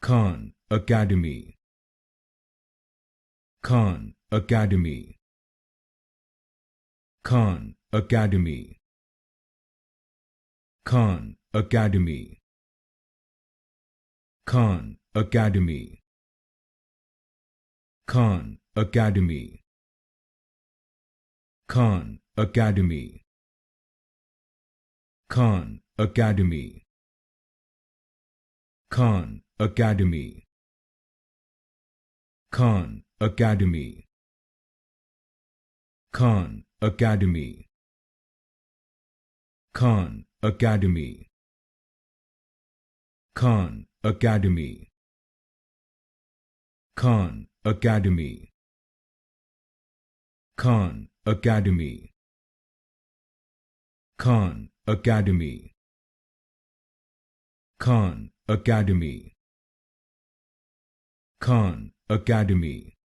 Khan Academy, Khan Academy, Khan Academy, Khan Academy, Khan Academy, Khan Academy, Khan Academy, Khan Academy, Khan Academy, Khan Academy, Khan Academy, Khan Academy, Khan Academy, Khan Academy, Khan Academy, Khan Academy, Khan Academy, Khan Academy,